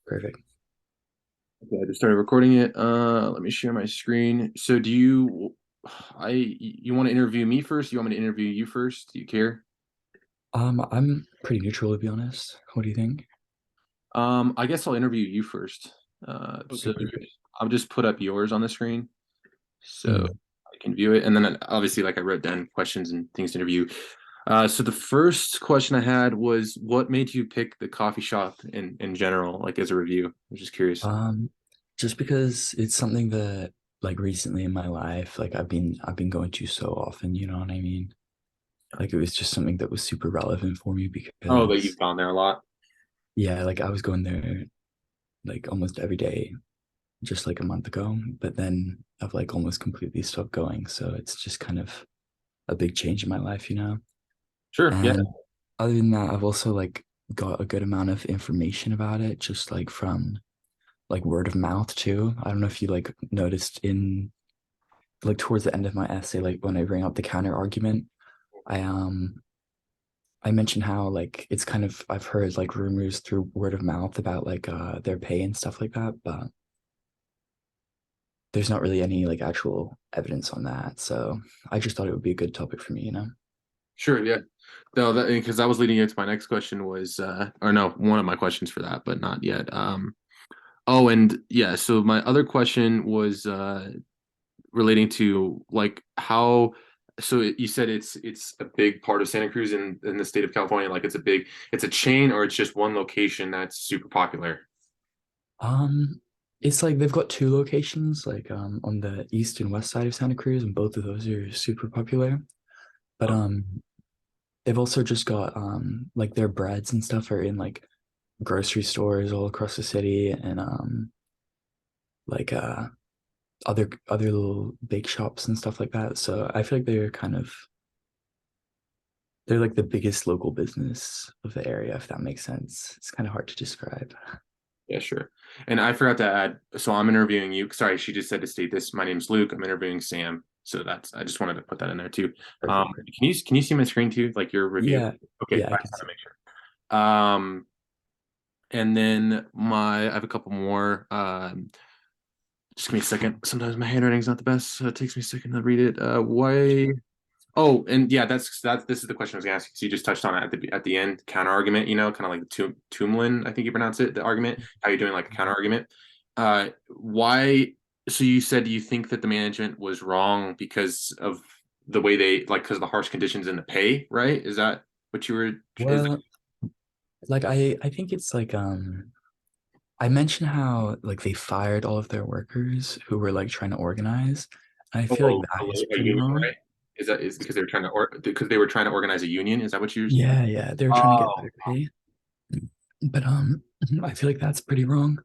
Perfect. Okay, I just started recording it. Let me share my screen. So you want to interview me first? You want me to interview you first? Do you care? I'm pretty neutral to be honest. What do you think? I guess I'll interview you first. Okay, So perfect. I'll just put up yours on the screen so Mm. I can view it. And then obviously, like I wrote down questions and things to interview. So the first question I had was, what made you pick the coffee shop in general, like as a review? I was just curious. Um, just because it's something that like recently in my life, like I've been going to so often, you know what I mean? Like it was just something that was super relevant for me Oh, that you've because gone there a lot. yeah, like I was going there like almost every day just like a month ago, but then I've like almost completely stopped going. So it's just kind of a big change in my life, you know? Sure. Yeah. And other than that, I've also like got a good amount of information about it, just like from like word of mouth too. I don't know if you like noticed in like towards the end of my essay, like when I bring up the counter argument, I I mentioned how like it's kind of I've heard like rumors through word of mouth about like their pay and stuff like that, but there's not really any like actual evidence on that. So I just thought it would be a good topic for me, you know? Sure. Yeah. No, that because that was leading into my next question was, or no, one of my questions for that, but not yet. Oh, and yeah, so my other question was relating to like how. So you said it's a big part of Santa Cruz in the state of California. Like it's a chain or it's just one location that's super popular. Um, it's like they've got two locations, like on the east and west side of Santa Cruz, and both of those are super popular. But Oh, they've also just got like their breads and stuff are in like grocery stores all across the city and like other little bake shops and stuff like that. So I feel like they're like the biggest local business of the area, if that makes sense. It's kind of hard to describe. yeah, sure. And I forgot to add. So I'm interviewing you. Sorry, she just said to state this. My name's Luke. I'm interviewing Sam. So that's I just wanted to put that in there too. Perfect, perfect. Can you see my screen too, like your review? Yeah, Okay, yeah, I I can just want to see. make sure. And then I have a couple more. Just give me a second. Sometimes my handwriting's not the best, so it takes me a second to read it. Why? Oh, and yeah, that's this is the question I was gonna ask you. So you just touched on it at the end, counter argument. You know, kind of like the Tumlin, I think you pronounce it, the argument. How you're doing like a counter argument. Why? So you said you think that the management was wrong because of the way they like because of the harsh conditions in the pay, right? Is that what you were? Is Well, like I think it's like I mentioned how like they fired all of their workers who were like trying to organize. And I feel like oh that is a pretty union, wrong. right? Is that is because they were trying to or because they were trying to organize a union? Is that what you're? Yeah, yeah, they were trying to get Oh, better pay. But I feel like that's pretty wrong.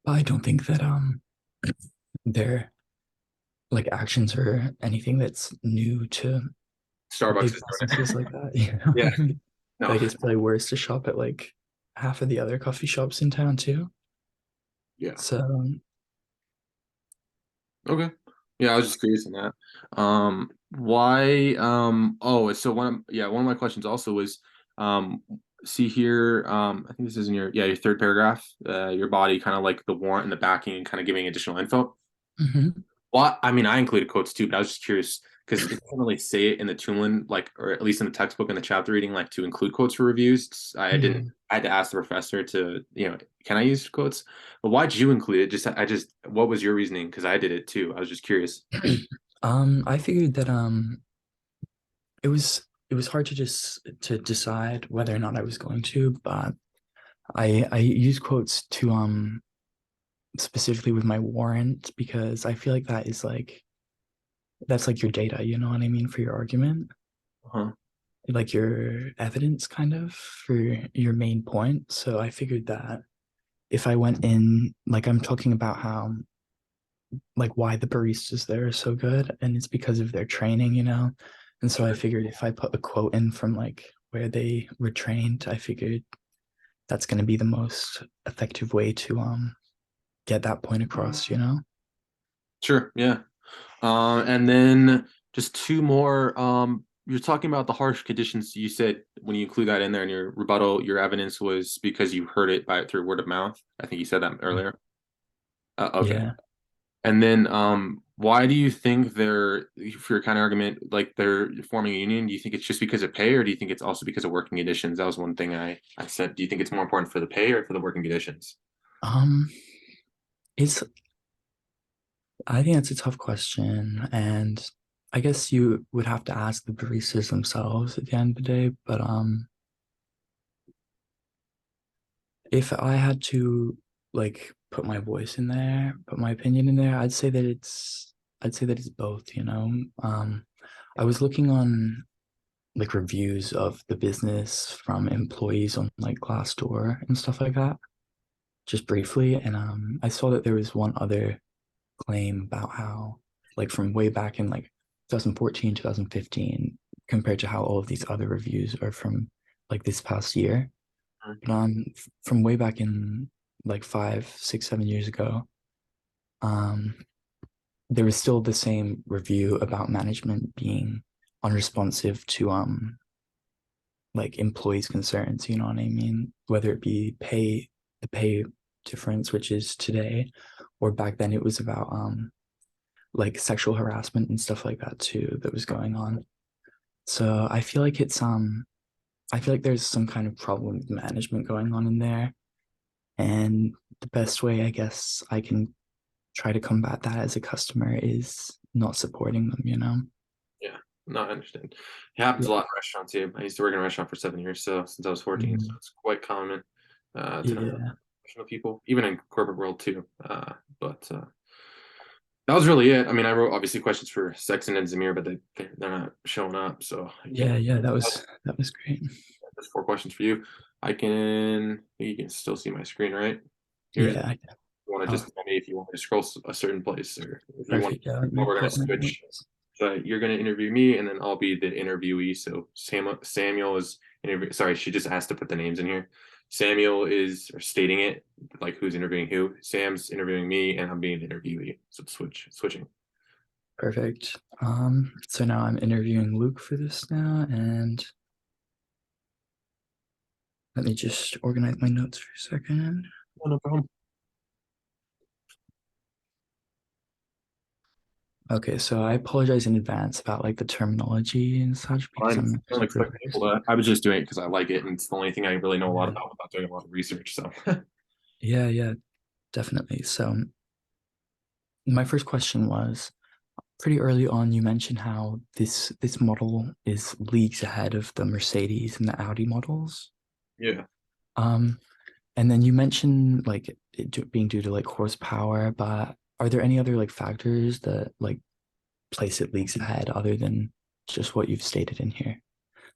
But I don't think that their like actions or anything that's new to Starbucks big is doing it. businesses like that. You know Yeah. what I mean? No. Like it's probably worse to shop at like half of the other coffee shops in town too. Yeah. So Okay. Yeah, I was just curious on that. Why? Oh, so one of my questions also was, um, see here, I think this is in your third paragraph, your body kind of like the warrant and the backing and kind of giving additional info. mhm. Well, I mean, I included quotes too, but I was just curious because it doesn't really say it in the Toonlin, like, or at least in the textbook in the chapter reading, like to include quotes for reviews. I didn't. Mhm. I had to ask the professor to, can I use quotes? But why'd you include it? What was your reasoning? Because I did it too. I was just curious. I figured that it was hard to just to decide whether or not I was going to, but I use quotes to specifically with my warrant because I feel like that's like your data, you know what I mean, for your argument, Uh-huh. like your evidence kind of for your main point. So I figured that if I went in, like I'm talking about how like why the baristas there are so good, and it's because of their training, you know. And so I figured if I put a quote in from like where they were trained, I figured that's going to be the most effective way to get that point across, you know. Sure. Yeah. And then just two more. you're talking about the harsh conditions. You said when you include that in there in your rebuttal, your evidence was because you heard it by through word of mouth. I think you said that earlier. Okay. Yeah. And then, why do you think they're, for your counter argument, like they're forming a union? Do you think it's just because of pay, or do you think it's also because of working conditions? That was one thing I said. Do you think it's more important for the pay or for the working conditions? Um, it's I think that's a tough question, and I guess you would have to ask the baristas themselves at the end of the day. But if I had to like put my voice in there, put my opinion in there, I'd say that it's both, you know. I was looking on like reviews of the business from employees on like Glassdoor and stuff like that, just briefly, and I saw that there was one other claim about how like from way back in like 2014, 2015, compared to how all of these other reviews are from like this past year. But from way back in like 5, 6, 7 years ago, um, there was still the same review about management being unresponsive to like employees' concerns, you know what I mean? Whether it be the pay difference, which is today, or back then it was about like sexual harassment and stuff like that too that was going on. So I feel like there's some kind of problem with management going on in there. And the best way I guess I can try to combat that as a customer is not supporting them, you know? Yeah, no, I understand. It happens a Yeah. lot in restaurants too. I used to work in a restaurant for 7 years, so since I was 14, so Mhm. it's quite common to not have Yeah. professional people, even in corporate world too. But that was really it. I mean, I wrote obviously questions for Sexton and Zamir, but they're not showing up, so I Yeah, can't. yeah, that was great. There's four questions for you. You can still see my screen, right? Here's Yeah. you want to Oh, just tell me if you want me to scroll a certain place, or if you want, perfect. Yeah, let me we're pull gonna up my switch. notes. So you're gonna interview me, and then I'll be the interviewee. So Samuel is interview. Sorry, she just asked to put the names in here. Samuel is or stating it like who's interviewing who. Sam's interviewing me, and I'm being the interviewee. So switching. Perfect. So now I'm interviewing Luke for this now, and let me just organize my notes for a second. Oh, no problem. Okay, so I apologize in advance about like the terminology and such because Fine. I'm not I don't super expect people versed. to. I was just doing it because I like it, and it's the only thing I really know a lot Yeah, about without doing a lot of research. So. yeah, yeah, definitely. So my first question was pretty early on. You mentioned how this model is leagues ahead of the Mercedes and the Audi models. Yeah. Um, and then you mentioned like being due to like horsepower, but are there any other like factors that like place it leagues ahead other than just what you've stated in here,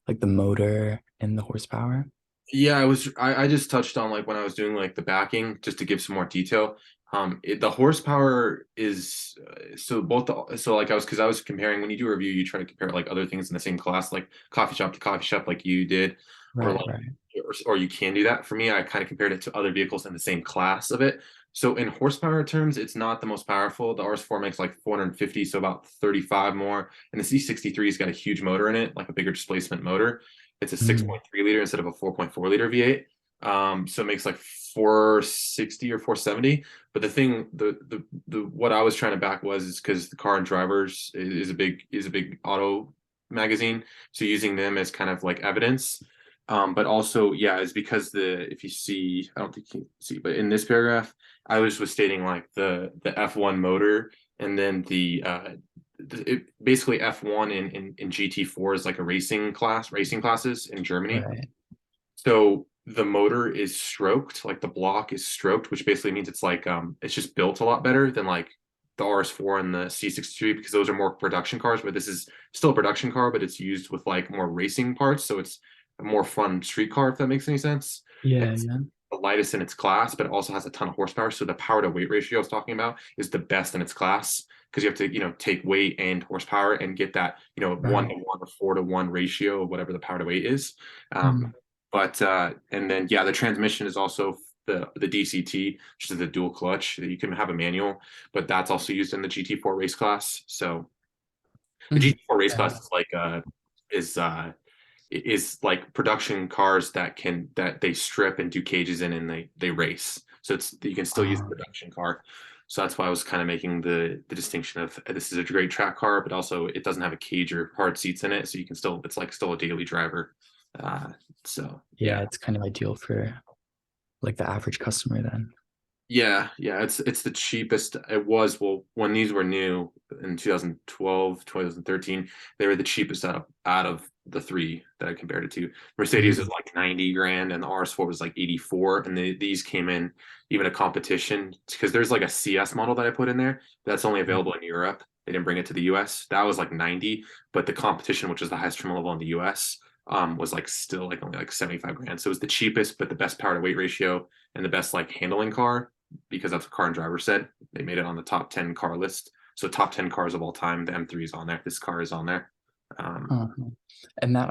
like the motor and the horsepower? Yeah, I just touched on like when I was doing like the backing just to give some more detail. The horsepower is so like because I was comparing when you do a review, you try to compare like other things in the same class, like coffee shop to coffee shop, like you did, or Right, like right. or you can do that. For me, I kind of compared it to other vehicles in the same class of it. So in horsepower terms, it's not the most powerful. The RS4 makes like 450, so about 35 more, and the C63's got a huge motor in it, like a bigger displacement motor. It's a Mm, 6.3 liter instead of a 4.4 liter V8. So it makes like 460 or 470. But the thing, the what I was trying to back was is because the Car and Drivers is a big auto magazine, so using them as kind of like evidence. But also, yeah, is because if you see, I don't think you can see, but in this paragraph, I was stating like the F1 motor, and then basically F1 in GT4 is like a racing classes in Germany. right. So the motor is stroked, like the block is stroked, which basically means it's like it's just built a lot better than like the RS4 and the C63 because those are more production cars, but this is still a production car, but it's used with like more racing parts, so it's a more fun street car if that makes any sense. And Yeah, it's yeah. the lightest in its class, but it also has a ton of horsepower. So the power to weight ratio I was talking about is the best in its class because you have to, take weight and horsepower and get that, 1 to 1 or 4 to 1 ratio of whatever the power to weight is. Um, Mm, but and then yeah, the transmission is also the DCT, which is the dual clutch. You can have a manual, but that's also used in the GT4 race class. So the mm. GT4 race class Yeah. is like is is like production cars that they strip and do cages in and they race. So it's you can still use a Uh, production car. So that's why I was kind of making the distinction of this is a great track car, but also it doesn't have a cage or hard seats in it, so you can still it's like still a daily driver. Uh, so yeah, yeah, it's kind of ideal for like the average customer then. yeah, it's the cheapest. It was well when these were new in 2012, 2013, they were the cheapest out of the three that I compared it to. Mercedes was Mm, like 90 grand and the RS4 was like 84 and these came in even a competition because there's like a CS model that I put in there that's only mm, available in Europe. They didn't bring it to the US. That was like 90, but the competition, which is the highest trim level in the US, was like still like only like 75 grand. So it was the cheapest, but the best power to weight ratio and the best like handling car because that's what Car and Driver said. They made it on the top 10 car list. So top 10 cars of all time, the M3 is on there. This car is on there. uh-huh. And that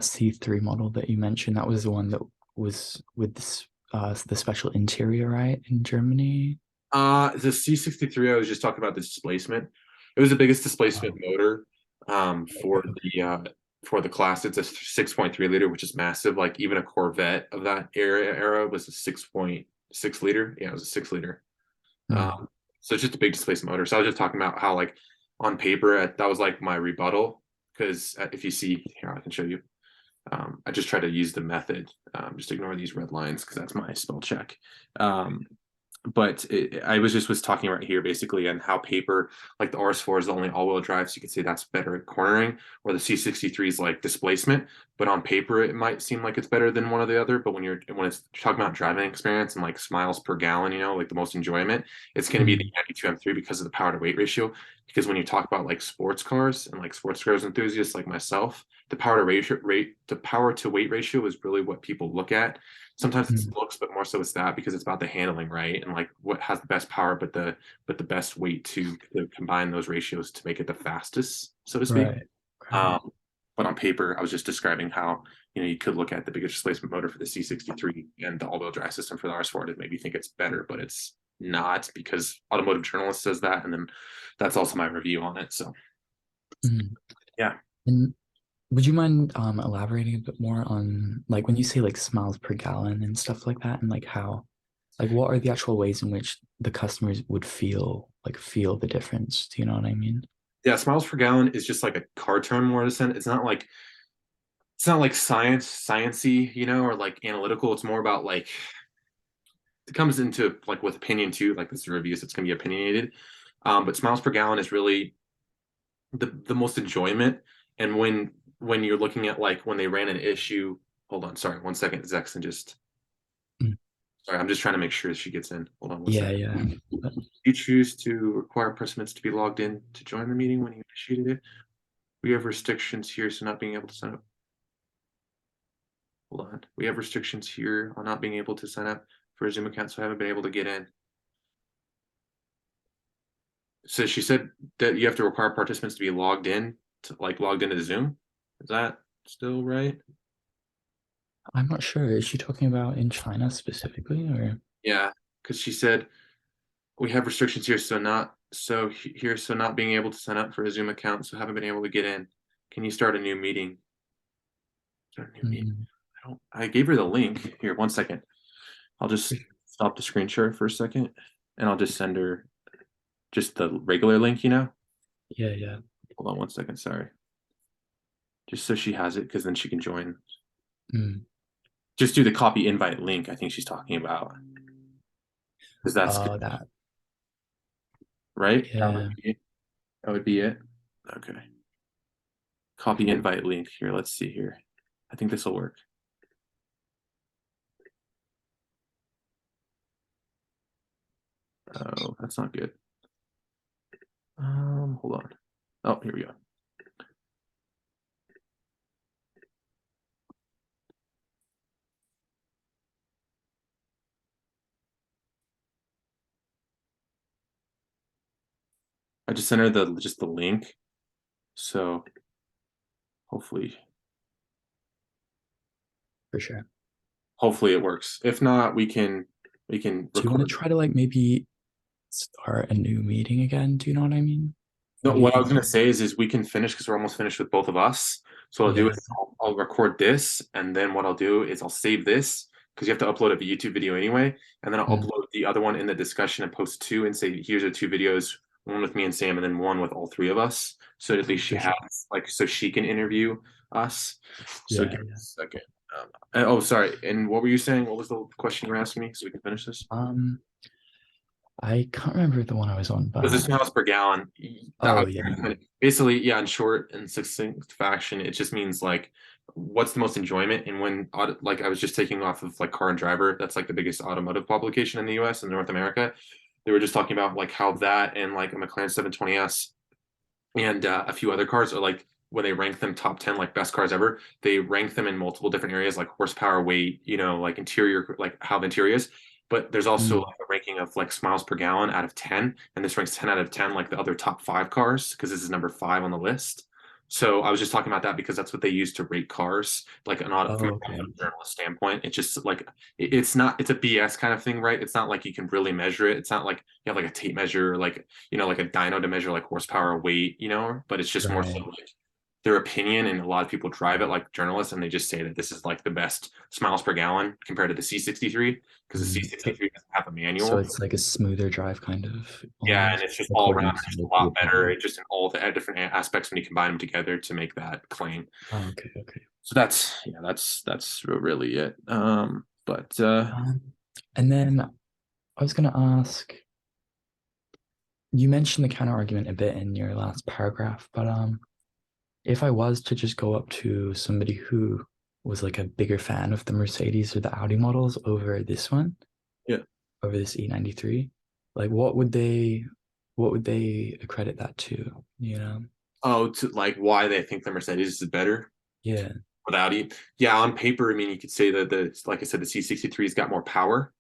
C3 model that you mentioned, that was the one that was with this the special interior, right, in Germany? The C63, I was just talking about the displacement. It was the biggest displacement Oh, motor okay. for the class. It's a 6.3 liter, which is massive. Like even a Corvette of that era was a 6.6 liter. Yeah, it was a 6 liter. Mm, So it's just a big displacement motor. So I was just talking about how like on paper that was like my rebuttal because if you see here, I can show you. I just try to use the method. Just ignore these red lines because that's my spell check. Um, but I was talking right here basically on how paper like the RS4 is the only all-wheel drive, so you could say that's better at cornering, or the C63 is like displacement. But on paper, it might seem like it's better than one or the other. But when it's talking about driving experience and like miles per gallon, like the most enjoyment, it's going to be the mm, 92 M3 because of the power to weight ratio. Because when you talk about like sports cars and like sports cars enthusiasts like myself, the power to weight ratio is really what people look at. Sometimes it's mm, looks, but more so it's that because it's about the handling, right? And like what has the best power, but the best weight to combine those ratios to make it the fastest, so to speak. right, right. Um, but on paper, I was just describing how you could look at the biggest displacement motor for the C63 and the all-wheel drive system for the RS4 to maybe think it's better, but it's not because Automotive Journalist says that, and then that's also my review on it. So Mm. yeah, And would you mind elaborating a bit more on like when you say like miles per gallon and stuff like that, and like how like what are the actual ways in which the customers would feel the difference? Do you know what I mean? yeah, miles per gallon is just like a car term more in a sense. It's not like sciency, or like analytical. It's more about like it comes into like with opinion too. Like this is reviews, it's gonna be opinionated. But miles per gallon is really the most enjoyment. And when you're looking at like when they ran an issue, hold on, sorry, 1 second, Zexon just Mm. sorry, I'm just trying to make sure she gets in. Hold on one Yeah, second. yeah. But- You choose to require participants to be logged in to join the meeting when you initiated it. We have restrictions here, so not being able to sign up. Hold on. We have restrictions here on not being able to sign up for a Zoom account, so I haven't been able to get in. So she said that you have to require participants to be logged in, to like logged into Zoom. Is that still right? I'm not sure. Is she talking about in China specifically or? Yeah, because she said we have restrictions here, so not being able to sign up for a Zoom account, so haven't been able to get in. Can you start a new meeting? Start a new meeting. Mm, I gave her the link. Here, 1 second. I'll just stop the screen share for a second, and I'll just send her just the regular link. yeah, yeah. Hold on 1 second. Sorry. Just so she has it, because then she can join. Mm. Just do the copy invite link. I think she's talking about because that's Oh, that. right. Yeah. That would be it. Okay. Copy invite link here. Let's see here. I think this will work. Oh, that's not good. Hold on. Oh, here we go. I just sent her the link. So hopefully For sure. hopefully it works. If not, we can Do you want to record. try to like maybe start a new meeting again? Do you know what I mean? No, What do you what I was think? gonna say is we can finish because we're almost finished with both of us. So what I'll do Yeah. is I'll record this, and then what I'll do is I'll save this because you have to upload a YouTube video anyway, and then I'll Mm. upload the other one in the discussion and post two and say here's the two videos, one with me and Sam, and then one with all three of us. So at least she For sure. has like so she can interview us. So Yeah, give me a yeah. second. Oh, sorry. And what were you saying? What was the question you were asking me? So we can finish this. Um, I can't remember the one I was on, Was but this miles per gallon? oh yeah. Basically, yeah, in short and succinct fashion, it just means like what's the most enjoyment. And when like I was just taking off of like Car and Driver, that's like the biggest automotive publication in the US and North America. They were just talking about like how that and like a McLaren 720S and a few other cars are like when they rank them top 10 like best cars ever, they rank them in multiple different areas like horsepower, weight, like interior, like how the interior is. But there's also Mm. like a ranking of like miles per gallon out of 10, and this ranks 10 out of 10 like the other top five cars because this is number five on the list. So I was just talking about that because that's what they use to rate cars, like an auto from Oh, an okay. automotive journalist standpoint. It's just like it's not it's a BS kind of thing, right? It's not like you can really measure it. It's not like you have like a tape measure, like like a dyno to measure like horsepower, weight, but it's just more so Right. like their opinion. And a lot of people drive it like journalists, and they just say that this is like the best miles per gallon compared to the C63 because the Mm. So, C63 doesn't have a so manual. it's like a smoother drive kind of Yeah, and almost it's just all according around to just a like the lot better. opinion. It just in all the different aspects when you combine them together to make that claim. Oh, okay, okay. So that's really it. But Um, and then I was gonna ask, you mentioned the counter argument a bit in your last paragraph, but if I was to just go up to somebody who was like a bigger fan of the Mercedes or the Audi models over this one, yeah. over this E93, like what would they accredit that to, you know? Oh, to like why they think the Mercedes is better Yeah. without it. Yeah, on paper, I mean, you could say that like I said, the C63's got more power.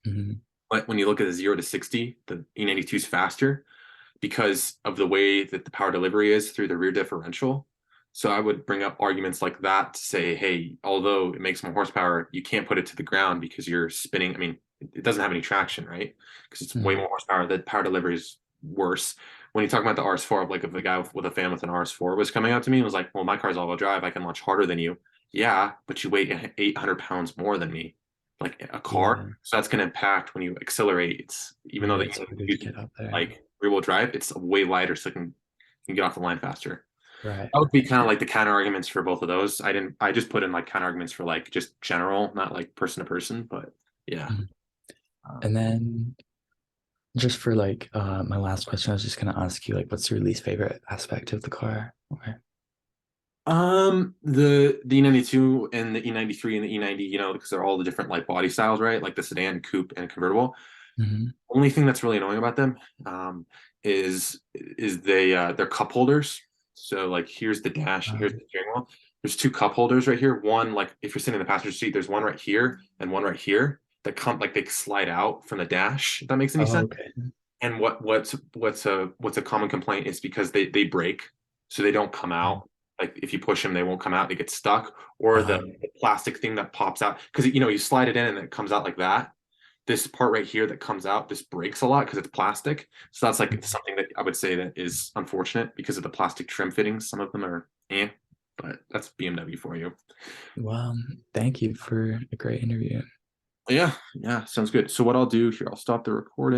Hmm. But when you look at the 0 to 60, the E92 is faster because of the way that the power delivery is through the rear differential. So I would bring up arguments like that to say, hey, although it makes more horsepower, you can't put it to the ground because you're spinning. I mean, it doesn't have any traction, right? Because it's way Hmm. more horsepower. The power delivery is worse. When you talk about the RS4, like if a guy with a fan with an RS4 was coming up to me and was like, well, my car's all-wheel drive. I can launch harder than you. Yeah, but you weigh 800 pounds more than me, like a car. Yeah. So that's going to impact when you accelerate. It's even though Yeah, they it's harder to use get up there. like rear wheel drive, it's way lighter, so it can get off the line faster. Right, That would be right. kind of like the counter arguments for both of those. I just put in like counter arguments for like just general, not like person to person, but yeah. Mhm. And then just for like my last question, I was just gonna ask you like what's your least favorite aspect of the car? Or The E92 and the E93 and the E90, because they're all the different like body styles, right? Like the sedan, coupe, and convertible. Mhm. Only thing that's really annoying about them is they're cup holders. So like here's the dash and here's Um, the steering wheel. There's two cup holders right here. One like if you're sitting in the passenger seat, there's one right here and one right here that come like they slide out from the dash. If that makes any oh, sense. okay. And what's a common complaint is because they break, so they don't come Mm. out. Like if you push them, they won't come out. They get stuck, or the, Uh, the plastic thing that pops out because you slide it in and it comes out like that. This part right here that comes out, this breaks a lot because it's plastic. So that's like something that I would say that is unfortunate because of the plastic trim fittings. Some of them are but that's BMW for you. well, thank you for a great interview. Yeah, yeah, sounds good. So what I'll do here, I'll stop the recording.